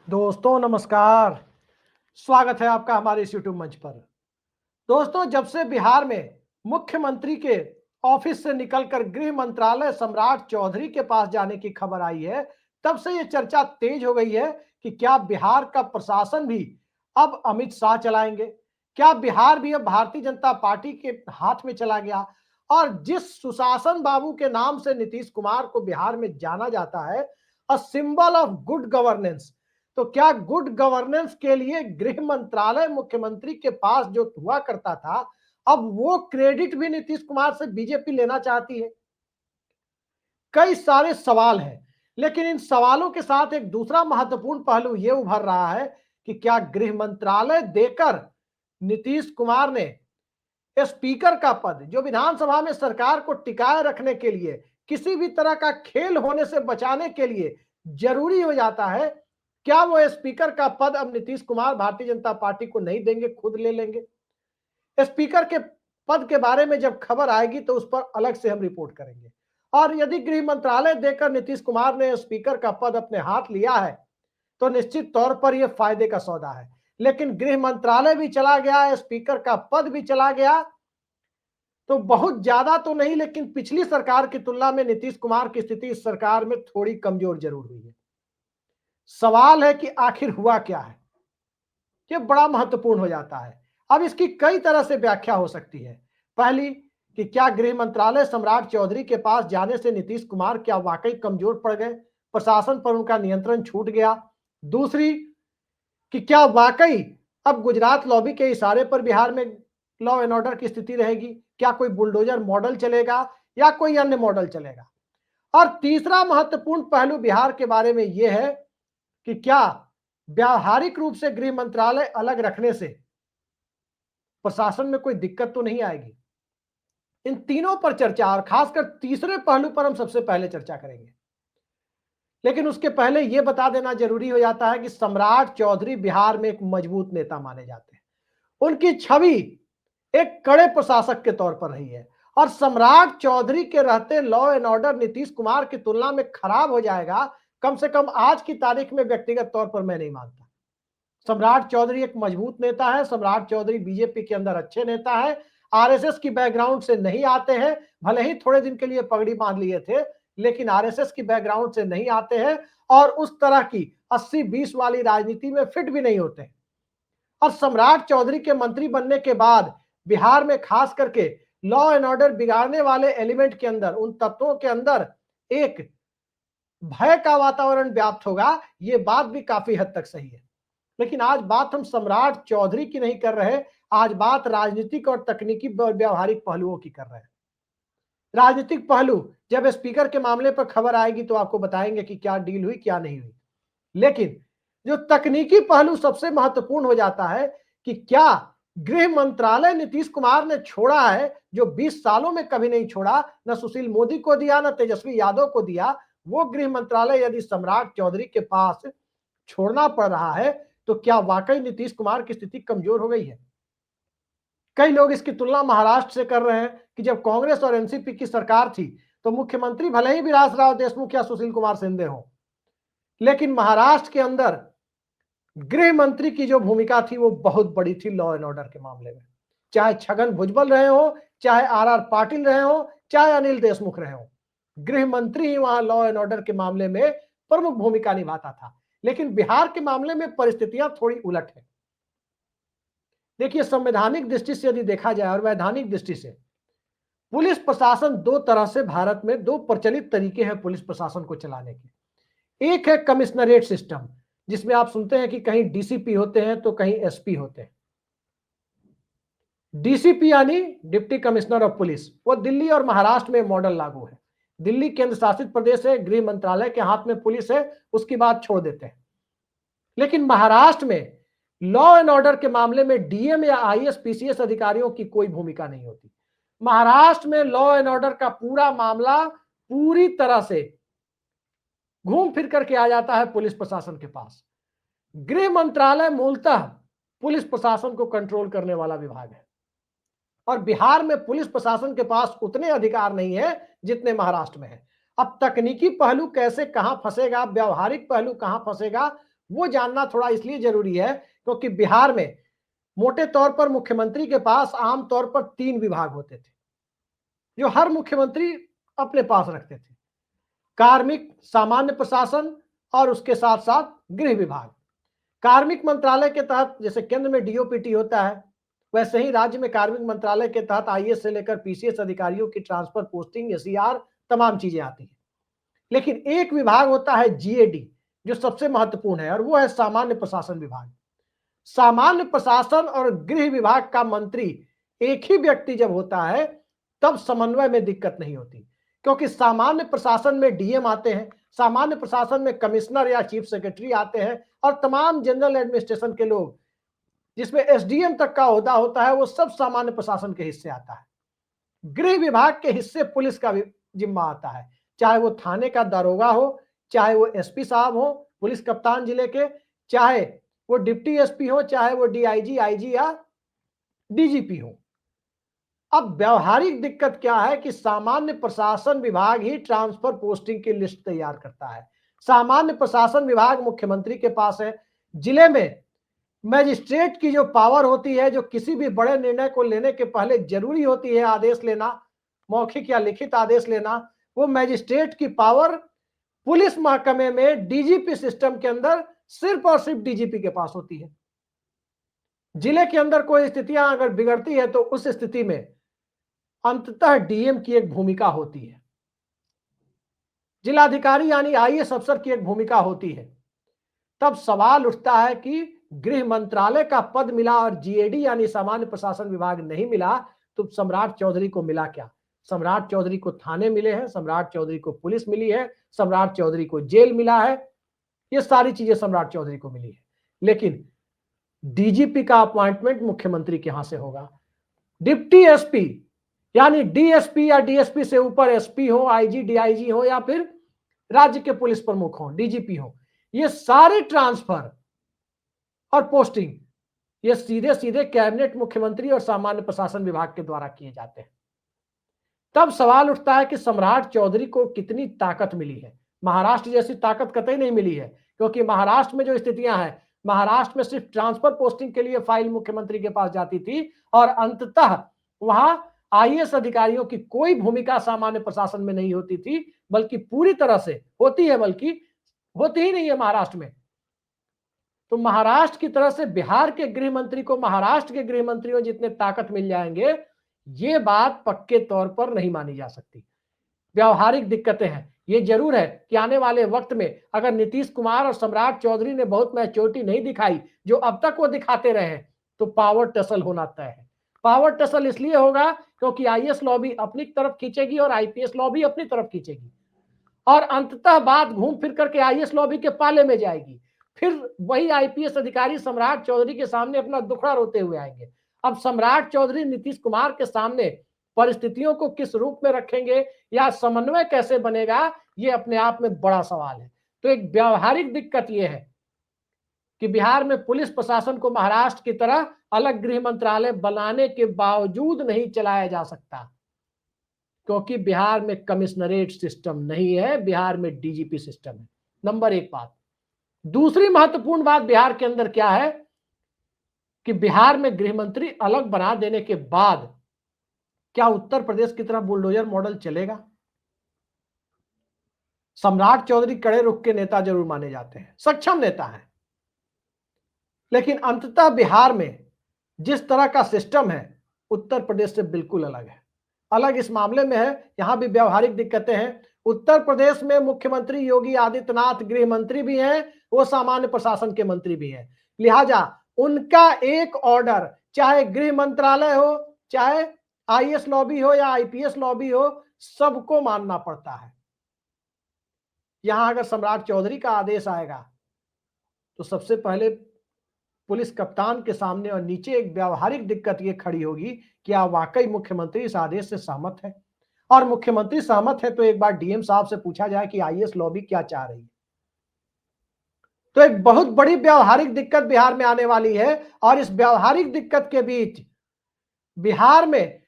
दोस्तों नमस्कार। स्वागत है आपका हमारे इस यूट्यूब मंच पर। दोस्तों, जब से बिहार में मुख्यमंत्री के ऑफिस से निकलकर गृह मंत्रालय सम्राट चौधरी के पास जाने की खबर आई है, तब से ये चर्चा तेज हो गई है कि क्या बिहार का प्रशासन भी अब अमित शाह चलाएंगे। क्या बिहार भी अब भारतीय जनता पार्टी के हाथ में चला गया। और जिस सुशासन बाबू के नाम से नीतीश कुमार को बिहार में जाना जाता है, a symbol of good governance, तो क्या गुड गवर्नेंस के लिए गृह मंत्रालय मुख्यमंत्री के पास जो हुआ करता था, अब वो क्रेडिट भी नीतीश कुमार से बीजेपी लेना चाहती है। कई सारे सवाल हैं, लेकिन इन सवालों के साथ एक दूसरा महत्वपूर्ण पहलू ये उभर रहा है कि क्या गृह मंत्रालय देकर नीतीश कुमार ने स्पीकर का पद, जो विधानसभा में सरकार को टिकाए रखने के लिए, किसी भी तरह का खेल होने से बचाने के लिए जरूरी हो जाता है। क्या वो स्पीकर का पद अब नीतीश कुमार भारतीय जनता पार्टी को नहीं देंगे, खुद ले लेंगे। स्पीकर के पद के बारे में जब खबर आएगी तो उस पर अलग से हम रिपोर्ट करेंगे। और यदि गृह मंत्रालय देकर नीतीश कुमार ने स्पीकर का पद अपने हाथ लिया है, तो निश्चित तौर पर यह फायदे का सौदा है। लेकिन गृह मंत्रालय भी चला गया, स्पीकर का पद भी चला गया, तो बहुत ज्यादा तो नहीं, लेकिन पिछली सरकार की तुलना में नीतीश कुमार की स्थिति इस सरकार में थोड़ी कमजोर जरूर हुई है। सवाल है कि आखिर हुआ क्या है। ये बड़ा महत्वपूर्ण हो जाता है। अब इसकी कई तरह से व्याख्या हो सकती है। पहली, कि क्या गृह मंत्रालय सम्राट चौधरी के पास जाने से नीतीश कुमार क्या वाकई कमजोर पड़ गए, प्रशासन पर उनका नियंत्रण छूट गया। दूसरी, कि क्या वाकई अब गुजरात लॉबी के इशारे पर बिहार में लॉ एंड ऑर्डर की स्थिति रहेगी। क्या कोई बुलडोजर मॉडल चलेगा या कोई अन्य मॉडल चलेगा। और तीसरा महत्वपूर्ण पहलू बिहार के बारे में यह है कि क्या व्यावहारिक रूप से गृह मंत्रालय अलग रखने से प्रशासन में कोई दिक्कत तो नहीं आएगी। इन तीनों पर चर्चा, और खासकर तीसरे पहलू पर हम सबसे पहले चर्चा करेंगे। लेकिन उसके पहले यह बता देना जरूरी हो जाता है कि सम्राट चौधरी बिहार में एक मजबूत नेता माने जाते हैं। उनकी छवि एक कड़े प्रशासक के तौर पर रही है, और सम्राट चौधरी के रहते law and order Nitish Kumar की तुलना में खराब हो जाएगा, कम से कम आज की तारीख में व्यक्तिगत तौर पर मैं नहीं मानता। सम्राट चौधरी एक मजबूत नेता है। सम्राट चौधरी बीजेपी के अंदर अच्छे नेता है, आरएसएस की बैकग्राउंड से नहीं आते हैं। भले ही थोड़े दिन के लिए पगड़ी बांध लिए थे, लेकिन आरएसएस की बैकग्राउंड से नहीं आते हैं और उस तरह की 80-20 वाली राजनीति में फिट भी नहीं होते हैं। और सम्राट चौधरी के मंत्री बनने के बाद बिहार में खास करके लॉ एंड ऑर्डर बिगाड़ने वाले एलिमेंट के अंदर, उन तत्वों के अंदर एक भय का वातावरण व्याप्त होगा। ये बात भी काफी हद तक सही है। लेकिन आज बात हम सम्राट चौधरी की नहीं कर रहे, आज बात राजनीतिक और तकनीकी व्यवहारिक पहलुओं की कर रहे हैं। राजनीतिक पहलू जब स्पीकर के मामले पर खबर आएगी तो आपको बताएंगे कि क्या डील हुई, क्या नहीं हुई। लेकिन जो तकनीकी पहलू सबसे महत्वपूर्ण हो जाता है कि क्या गृह मंत्रालय नीतीश कुमार ने छोड़ा है, जो 20 सालों में कभी नहीं छोड़ा, न सुशील मोदी को दिया न तेजस्वी यादव को दिया। वो गृह मंत्रालय यदि सम्राट चौधरी के पास छोड़ना पड़ रहा है, तो क्या वाकई नीतीश कुमार की स्थिति कमजोर हो गई है। कई लोग इसकी तुलना महाराष्ट्र से कर रहे हैं कि जब कांग्रेस और एनसीपी की सरकार थी तो मुख्यमंत्री भले ही विलासराव देशमुख या सुशील कुमार शिंदे हो, लेकिन महाराष्ट्र के अंदर गृह मंत्री की जो भूमिका थी वो बहुत बड़ी थी लॉ एंड ऑर्डर के मामले में। चाहे छगन भुजबल रहे हो, चाहे आर पाटिल रहे हो, चाहे अनिल देशमुख रहे हो, गृह मंत्री ही वहां लॉ एंड ऑर्डर के मामले में प्रमुख भूमिका निभाता था। लेकिन बिहार के मामले में परिस्थितियां थोड़ी उलट है। देखिए, संवैधानिक दृष्टि से यदि देखा जाए और वैधानिक दृष्टि से, पुलिस प्रशासन दो तरह से, भारत में दो प्रचलित तरीके हैं पुलिस प्रशासन को चलाने के। एक है कमिश्नरेट सिस्टम, जिसमें आप सुनते हैं कि कहीं डीसीपी होते हैं तो कहीं एसपी होते हैं। डीसीपी यानी डिप्टी कमिश्नर ऑफ पुलिस, वो दिल्ली और महाराष्ट्र में मॉडल लागू है। दिल्ली केंद्र शासित प्रदेश है, गृह मंत्रालय के हाथ में पुलिस है, उसकी बात छोड़ देते हैं। लेकिन महाराष्ट्र में लॉ एंड ऑर्डर के मामले में डीएम या आईएएस पीसीएस अधिकारियों की कोई भूमिका नहीं होती। महाराष्ट्र में लॉ एंड ऑर्डर का पूरा मामला पूरी तरह से घूम फिर करके आ जाता है पुलिस प्रशासन के पास। गृह मंत्रालय मूलतः पुलिस प्रशासन को कंट्रोल करने वाला विभाग है, और बिहार में पुलिस प्रशासन के पास उतने अधिकार नहीं है जितने महाराष्ट्र में है। अब तकनीकी पहलू कैसे कहां फंसेगा, व्यवहारिक पहलू कहां फंसेगा, वो जानना थोड़ा इसलिए जरूरी है क्योंकि बिहार में मोटे तौर पर मुख्यमंत्री के पास आमतौर पर 3 विभाग होते थे जो हर मुख्यमंत्री अपने पास रखते थे। कार्मिक, सामान्य प्रशासन और उसके साथ साथ गृह विभाग। कार्मिक मंत्रालय के तहत जैसे केंद्र में डीओपीटी होता है, वैसे ही राज्य में कार्मिक मंत्रालय के तहत आईएएस से लेकर पीसीएस अधिकारियों की ट्रांसफर, पोस्टिंग, एसईआर तमाम चीजें आती हैं। लेकिन एक विभाग होता है जीएडी जो सबसे महत्वपूर्ण है और वो है सामान्य प्रशासन विभाग। सामान्य प्रशासन और गृह विभाग का मंत्री एक ही व्यक्ति जब होता है तब समन्वय में दिक्कत नहीं होती, क्योंकि सामान्य प्रशासन में डीएम आते हैं, सामान्य प्रशासन में कमिश्नर या चीफ सेक्रेटरी आते हैं और तमाम जनरल एडमिनिस्ट्रेशन के लोग, जिसमें एसडीएम तक का ओहदा होता है, वो सब सामान्य प्रशासन के हिस्से आता है। गृह विभाग के हिस्से पुलिस का जिम्मा आता है, चाहे वो थाने का दारोगा हो, चाहे वो एसपी साहब हो, पुलिस कप्तान जिले के, चाहे वो डिप्टी एसपी हो, चाहे वो डीआईजी, आईजी या डीजीपी हो। अब व्यवहारिक दिक्कत क्या है कि सामान्य प्रशासन विभाग ही ट्रांसफर पोस्टिंग की लिस्ट तैयार करता है। सामान्य प्रशासन विभाग मुख्यमंत्री के पास है। जिले में मैजिस्ट्रेट की जो पावर होती है, जो किसी भी बड़े निर्णय को लेने के पहले जरूरी होती है आदेश लेना, मौखिक या लिखित आदेश लेना, वो मैजिस्ट्रेट की पावर पुलिस महकमे में डीजीपी सिस्टम के अंदर सिर्फ और सिर्फ डीजीपी के पास होती है। जिले के अंदर कोई स्थितियां अगर बिगड़ती है तो उस स्थिति में अंततः डीएम की एक भूमिका होती है, जिलाधिकारी यानी आईएएस अफसर की एक भूमिका होती है। तब सवाल उठता है कि गृह मंत्रालय का पद मिला और जीएडी यानी सामान्य प्रशासन विभाग नहीं मिला, तो सम्राट चौधरी को मिला क्या? सम्राट चौधरी को थाने मिले हैं, सम्राट चौधरी को पुलिस मिली है, सम्राट चौधरी को जेल मिला है, ये सारी चीजें सम्राट चौधरी को मिली है। लेकिन डीजीपी का अपॉइंटमेंट मुख्यमंत्री के यहां से होगा। डिप्टी एसपी यानी डीएसपी या डीएसपी से ऊपर एसपी हो, आईजी, डीआईजी हो या फिर राज्य के पुलिस प्रमुख हो, डीजीपी हो, ये सारे ट्रांसफर और पोस्टिंग ये सीधे सीधे कैबिनेट, मुख्यमंत्री और सामान्य प्रशासन विभाग के द्वारा किए जाते हैं। तब सवाल उठता है कि सम्राट चौधरी को कितनी ताकत मिली है? महाराष्ट्र जैसी ताकत कतई नहीं मिली है, क्योंकि महाराष्ट्र में जो स्थितियां हैं, महाराष्ट्र में सिर्फ ट्रांसफर पोस्टिंग के लिए फाइल मुख्यमंत्री के पास जाती थी और अंततः वहां आईएएस अधिकारियों की कोई भूमिका सामान्य प्रशासन में नहीं होती थी, बल्कि पूरी तरह से होती है, बल्कि होती ही नहीं है महाराष्ट्र में। तो महाराष्ट्र की तरह से बिहार के गृह मंत्री को महाराष्ट्र के गृह मंत्रियों जितने ताकत मिल जाएंगे, ये बात पक्के तौर पर नहीं मानी जा सकती। व्यवहारिक दिक्कतें हैं। ये जरूर है कि आने वाले वक्त में अगर नीतीश कुमार और सम्राट चौधरी ने बहुत मैच्योरिटी नहीं दिखाई जो अब तक वो दिखाते रहे, तो पावर टसल होना तय है। पावर टसल इसलिए होगा क्योंकि आईएएस लॉबी अपनी तरफ खींचेगी और आईपीएस लॉबी अपनी तरफ खींचेगी और अंततः बात घूम फिर करके आईएएस लॉबी के पाले में जाएगी। फिर वही आईपीएस अधिकारी सम्राट चौधरी के सामने अपना दुखड़ा रोते हुए आएंगे। अब सम्राट चौधरी नीतीश कुमार के सामने परिस्थितियों को किस रूप में रखेंगे या समन्वय कैसे बनेगा, ये अपने आप में बड़ा सवाल है। तो एक व्यवहारिक दिक्कत यह है कि बिहार में पुलिस प्रशासन को महाराष्ट्र की तरह अलग गृह मंत्रालय बनाने के बावजूद नहीं चलाया जा सकता, क्योंकि बिहार में कमिश्नरेट सिस्टम नहीं है, बिहार में डीजीपी सिस्टम है। नंबर एक बात। दूसरी महत्वपूर्ण बात बिहार के अंदर क्या है कि बिहार में गृह मंत्री अलग बना देने के बाद क्या उत्तर प्रदेश की तरह बुलडोजर मॉडल चलेगा? सम्राट चौधरी कड़े रुख के नेता जरूर माने जाते हैं, सक्षम नेता हैं, लेकिन अंततः बिहार में जिस तरह का सिस्टम है उत्तर प्रदेश से बिल्कुल अलग है। अलग इस मामले में है, यहां भी व्यवहारिक दिक्कतें हैं। उत्तर प्रदेश में मुख्यमंत्री योगी आदित्यनाथ गृह मंत्री भी हैं, वो सामान्य प्रशासन के मंत्री भी हैं, लिहाजा उनका एक ऑर्डर चाहे गृह मंत्रालय हो, चाहे आईएएस लॉबी हो या आईपीएस लॉबी हो, सबको मानना पड़ता है। यहां अगर सम्राट चौधरी का आदेश आएगा तो सबसे पहले पुलिस कप्तान के सामने और नीचे एक व्यवहारिक दिक्कत ये खड़ी होगी कि क्या वाकई मुख्यमंत्री इस आदेश से सहमत है, और मुख्यमंत्री सहमत है तो एक बार डीएम साहब से पूछा जाए कि आईएएस लॉबी क्या चाह रही है। तो एक बहुत बड़ी व्यवहारिक दिक्कत बिहार में आने वाली है और इस व्यवहारिक दिक्कत के बीच बिहार में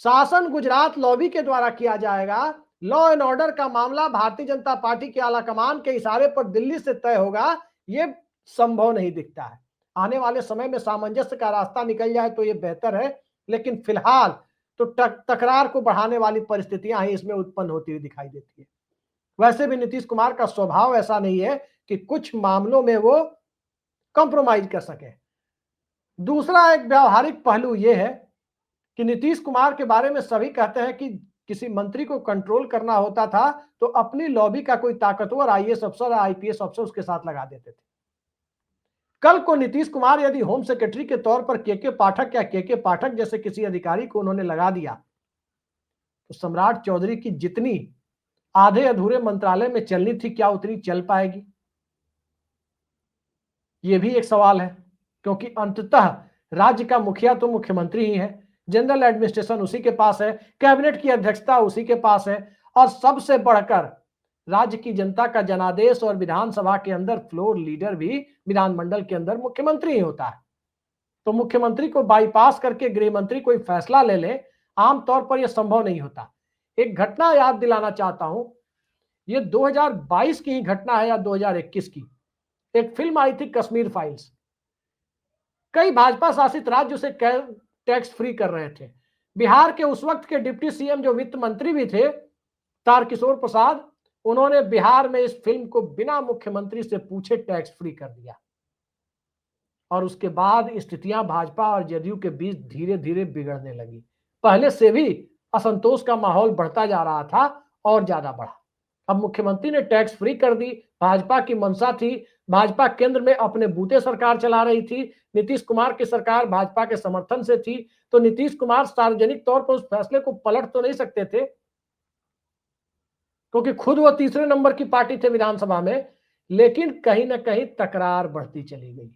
शासन गुजरात लॉबी के द्वारा किया जाएगा। लॉ एंड ऑर्डर का मामला भारतीय जनता पार्टी के आलाकमान के इशारे पर दिल्ली से तय होगा ये संभव नहीं दिखता है। आने वाले समय में सामंजस्य का रास्ता निकल जाए तो ये बेहतर है, लेकिन फिलहाल तो तकरार को बढ़ाने वाली परिस्थितियां ही इसमें उत्पन्न होती हुई दिखाई देती है। वैसे भी नीतीश कुमार का स्वभाव ऐसा नहीं है कि कुछ मामलों में वो कॉम्प्रोमाइज कर सके। दूसरा एक व्यावहारिक पहलू यह है कि नीतीश कुमार के बारे में सभी कहते हैं कि किसी मंत्री को कंट्रोल करना होता था तो अपनी लॉबी का कोई ताकतवर आईएएस अफसर या आईपीएस अफसर उसके साथ लगा देते थे। कल को नीतीश कुमार यदि होम सेक्रेटरी के तौर पर के पाठक या के पाठक जैसे किसी अधिकारी को उन्होंने लगा दिया तो सम्राट चौधरी की जितनी आधे अधूरे मंत्रालय में चलनी थी क्या उतनी चल पाएगी? यह भी एक सवाल है, क्योंकि अंततः राज्य का मुखिया तो मुख्यमंत्री ही है, जनरल एडमिनिस्ट्रेशन उसी के पास है, कैबिनेट की अध्यक्षता उसी के पास है, और सबसे बढ़कर राज्य की जनता का जनादेश और विधानसभा के अंदर फ्लोर लीडर भी विधानमंडल के अंदर मुख्यमंत्री ही होता है। तो मुख्यमंत्री को बाईपास करके गृह मंत्री कोई फैसला ले ले, आमतौर पर यह संभव नहीं होता। एक घटना याद दिलाना चाहता हूं, यह 2022 की ही घटना है या 2021 की। एक फिल्म आई थी कश्मीर फाइल्स। कई भाजपा शासित राज्य उसे टैक्स फ्री कर रहे थे। बिहार के उस वक्त के डिप्टी सीएम जो वित्त मंत्री भी थे, तारकिशोर प्रसाद, उन्होंने बिहार में इस फिल्म को बिना मुख्यमंत्री से पूछे टैक्स फ्री कर दिया। और उसके बाद स्थितियां भाजपा और जदयू के बीच धीरे धीरे बिगड़ने लगी। पहले से भी असंतोष का माहौल बढ़ता जा रहा था और ज्यादा बढ़ा। अब मुख्यमंत्री ने टैक्स फ्री कर दी, भाजपा की मंशा थी, भाजपा केंद्र में अपने बूते सरकार चला रही थी, नीतीश कुमार की सरकार भाजपा के समर्थन से थी, तो नीतीश कुमार सार्वजनिक तौर पर उस फैसले को पलट तो नहीं सकते थे, क्योंकि खुद वो तीसरे नंबर की पार्टी थे विधानसभा में। लेकिन कहीं ना कहीं तकरार बढ़ती चली गई।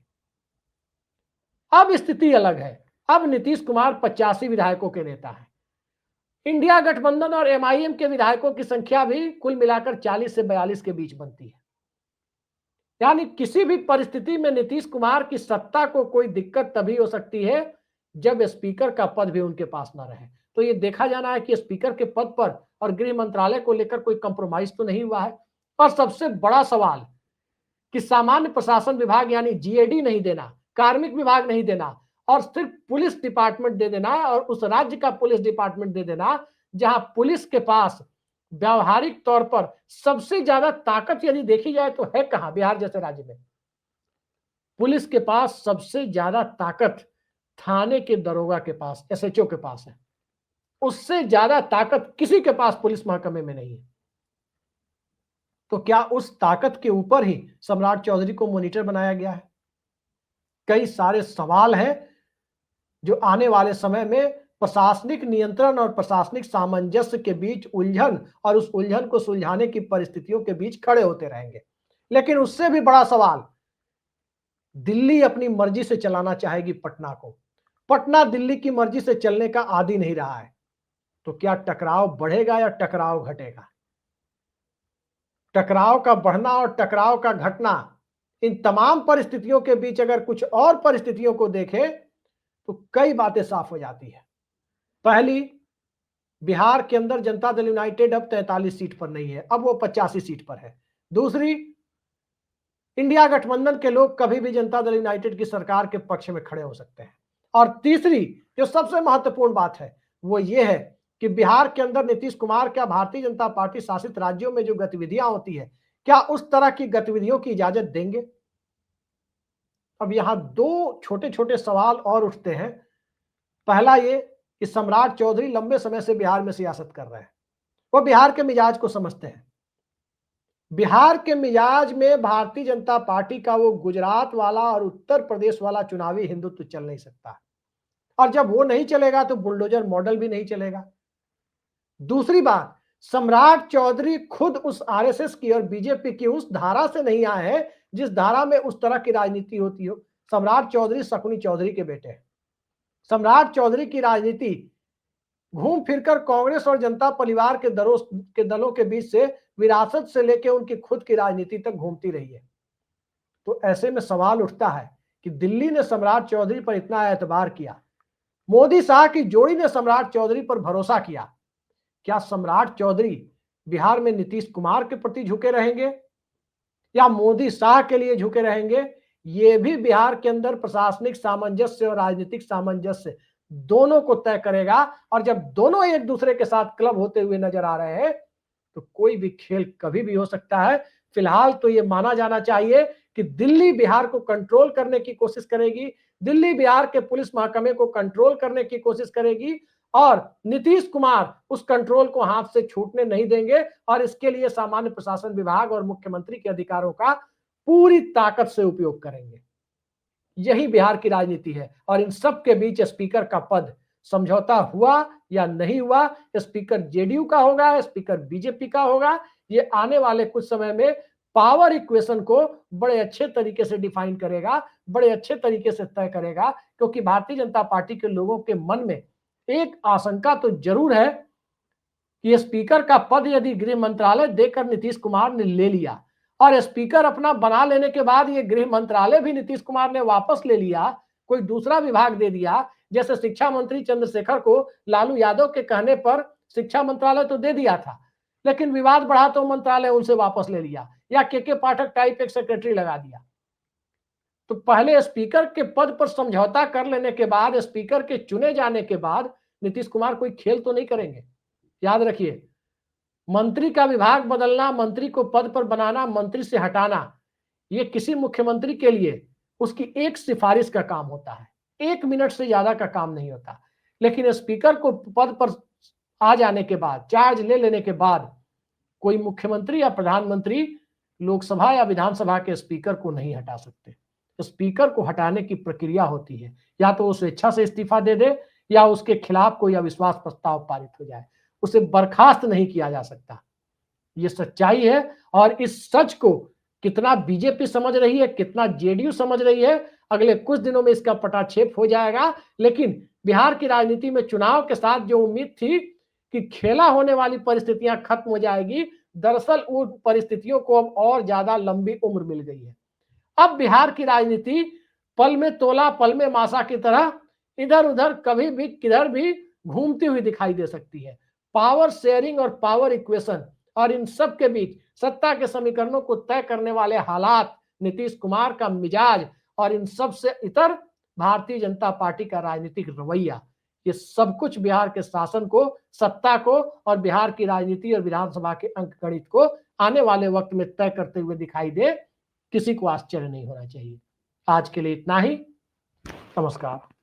अब स्थिति अलग है। अब नीतीश कुमार 85 विधायकों के नेता हैं। इंडिया गठबंधन और एमआईएम के विधायकों की संख्या भी कुल मिलाकर 40 से 42 के बीच बनती है। यानी किसी भी परिस्थिति में नीतीश कुमार की सत्ता को कोई दिक्कत तभी हो सकती है जब स्पीकर का पद भी उनके पास ना रहे। तो ये देखा जाना है कि स्पीकर के पद पर और गृह मंत्रालय को लेकर कोई कंप्रोमाइज तो नहीं हुआ है। और सबसे बड़ा सवाल कि सामान्य प्रशासन विभाग यानी जीएडी नहीं देना, कार्मिक विभाग नहीं देना, और सिर्फ पुलिस डिपार्टमेंट दे देना, और उस राज्य का पुलिस डिपार्टमेंट दे देना जहां पुलिस के पास व्यावहारिक तौर पर सबसे ज्यादा ताकत यदि देखी जाए तो है कहां? बिहार जैसे राज्य में पुलिस के पास सबसे ज्यादा ताकत थाने के दरोगा के पास, एसएचओ के पास है। उससे ज्यादा ताकत किसी के पास पुलिस महकमे में नहीं है। तो क्या उस ताकत के ऊपर ही सम्राट चौधरी को मॉनिटर बनाया गया है? कई सारे सवाल हैं जो आने वाले समय में प्रशासनिक नियंत्रण और प्रशासनिक सामंजस्य के बीच उलझन और उस उलझन को सुलझाने की परिस्थितियों के बीच खड़े होते रहेंगे। लेकिन उससे भी बड़ा सवाल, दिल्ली अपनी मर्जी से चलाना चाहेगी पटना को। पटना दिल्ली की मर्जी से चलने का आदी नहीं रहा है। तो क्या टकराव बढ़ेगा या टकराव घटेगा? टकराव का बढ़ना और टकराव का घटना, इन तमाम परिस्थितियों के बीच अगर कुछ और परिस्थितियों को देखें तो कई बातें साफ हो जाती है। पहली, बिहार के अंदर जनता दल यूनाइटेड अब 43 सीट पर नहीं है, अब वो 85 सीट पर है। दूसरी, इंडिया गठबंधन के लोग कभी भी जनता दल यूनाइटेड की सरकार के पक्ष में खड़े हो सकते हैं। और तीसरी, जो सबसे महत्वपूर्ण बात है, वो ये है कि बिहार के अंदर नीतीश कुमार क्या भारतीय जनता पार्टी शासित राज्यों में जो गतिविधियां होती है, क्या उस तरह की गतिविधियों की इजाजत देंगे? अब यहां दो छोटे छोटे सवाल और उठते हैं। पहला ये कि सम्राट चौधरी लंबे समय से बिहार में सियासत कर रहे हैं, वो बिहार के मिजाज को समझते हैं। बिहार के मिजाज में भारतीय जनता पार्टी का वो गुजरात वाला और उत्तर प्रदेश वाला चुनावी हिंदुत्व चल नहीं सकता, और जब वो नहीं चलेगा तो बुलडोजर मॉडल भी नहीं चलेगा। दूसरी बात, सम्राट चौधरी खुद उस आरएसएस की और बीजेपी की उस धारा से नहीं आए हैं जिस धारा में उस तरह की राजनीति होती हो। सम्राट चौधरी शकुनी चौधरी के बेटे हैं। सम्राट चौधरी की राजनीति घूम फिरकर कांग्रेस और जनता परिवार के दलों के बीच से विरासत से लेकर उनकी खुद की राजनीति तक घूमती रही है। तो ऐसे में सवाल उठता है कि दिल्ली ने सम्राट चौधरी पर इतना एतबार किया, मोदी शाह की जोड़ी ने सम्राट चौधरी पर भरोसा किया, क्या सम्राट चौधरी बिहार में नीतीश कुमार के प्रति झुके रहेंगे या मोदी शाह के लिए झुके रहेंगे, ये भी बिहार के अंदर प्रशासनिक सामंजस्य और राजनीतिक सामंजस्य दोनों को तय करेगा। और जब दोनों एक दूसरे के साथ क्लब होते हुए नजर आ रहे हैं तो कोई भी खेल कभी भी हो सकता है। फिलहाल तो ये माना जाना चाहिए कि दिल्ली बिहार को कंट्रोल करने की कोशिश करेगी, दिल्ली बिहार के पुलिस महकमे को कंट्रोल करने की कोशिश करेगी और नीतीश कुमार उस कंट्रोल को हाथ से छूटने नहीं देंगे और इसके लिए सामान्य प्रशासन विभाग और मुख्यमंत्री के अधिकारों का पूरी ताकत से उपयोग करेंगे। यही बिहार की राजनीति है और इन सब के बीच स्पीकर का पद समझौता हुआ या नहीं हुआ, स्पीकर जेडीयू का होगा, स्पीकर बीजेपी का होगा, ये आने वाले कुछ समय में पावर इक्वेशन को बड़े अच्छे तरीके से डिफाइन करेगा, बड़े अच्छे तरीके से तय करेगा। क्योंकि भारतीय जनता पार्टी के लोगों के मन में एक आशंका तो जरूर है कि स्पीकर का पद यदि गृह मंत्रालय देकर नीतीश कुमार ने ले लिया और स्पीकर अपना बना लेने के बाद ये गृह मंत्रालय भी नीतीश कुमार ने वापस ले लिया, कोई दूसरा विभाग दे दिया, जैसे शिक्षा मंत्री चंद्रशेखर को लालू यादव के कहने पर शिक्षा मंत्रालय तो दे दिया था, लेकिन विवाद बढ़ा तो मंत्रालय उनसे वापस ले लिया, या के पाठक टाइप एक सेक्रेटरी लगा दिया। तो पहले स्पीकर के पद पर समझौता कर लेने के बाद, स्पीकर के चुने जाने के बाद नीतीश कुमार कोई खेल तो नहीं करेंगे। याद रखिए, मंत्री का विभाग बदलना, मंत्री को पद पर बनाना, मंत्री से हटाना, ये किसी मुख्यमंत्री के लिए उसकी एक सिफारिश का काम होता है, 1 मिनट से ज्यादा का काम नहीं होता। लेकिन स्पीकर को पद पर आ जाने के बाद, चार्ज ले लेने के बाद, कोई मुख्यमंत्री या प्रधानमंत्री लोकसभा या विधानसभा के स्पीकर को नहीं हटा सकते। स्पीकर को हटाने की प्रक्रिया होती है, या तो वो स्वेच्छा से इस्तीफा दे दे या उसके खिलाफ कोई अविश्वास प्रस्ताव पारित हो जाए, उसे बर्खास्त नहीं किया जा सकता। ये सच्चाई है और इस सच को कितना बीजेपी समझ रही है, कितना जेडीयू समझ रही है, अगले कुछ दिनों में इसका पटाक्षेप हो जाएगा। लेकिन बिहार की राजनीति में चुनाव के साथ जो उम्मीद थी कि खेला होने वाली परिस्थितियां खत्म हो जाएगी, दरअसल उन परिस्थितियों को अब और ज्यादा लंबी उम्र मिल गई है। अब बिहार की राजनीति पल में तोला पल में मासा की तरह इधर उधर कभी भी किधर भी घूमती हुई दिखाई दे सकती है। पावर शेयरिंग और पावर इक्वेशन और इन सब के बीच सत्ता के समीकरणों को तय करने वाले हालात, नीतीश कुमार का मिजाज और इन सब से इतर भारतीय जनता पार्टी का राजनीतिक रवैया, ये सब कुछ बिहार के शासन को, सत्ता को और बिहार की राजनीति और विधानसभा के अंकगणित को आने वाले वक्त में तय करते हुए दिखाई दे। किसी को आश्चर्य नहीं होना चाहिए। आज के लिए इतना ही। नमस्कार।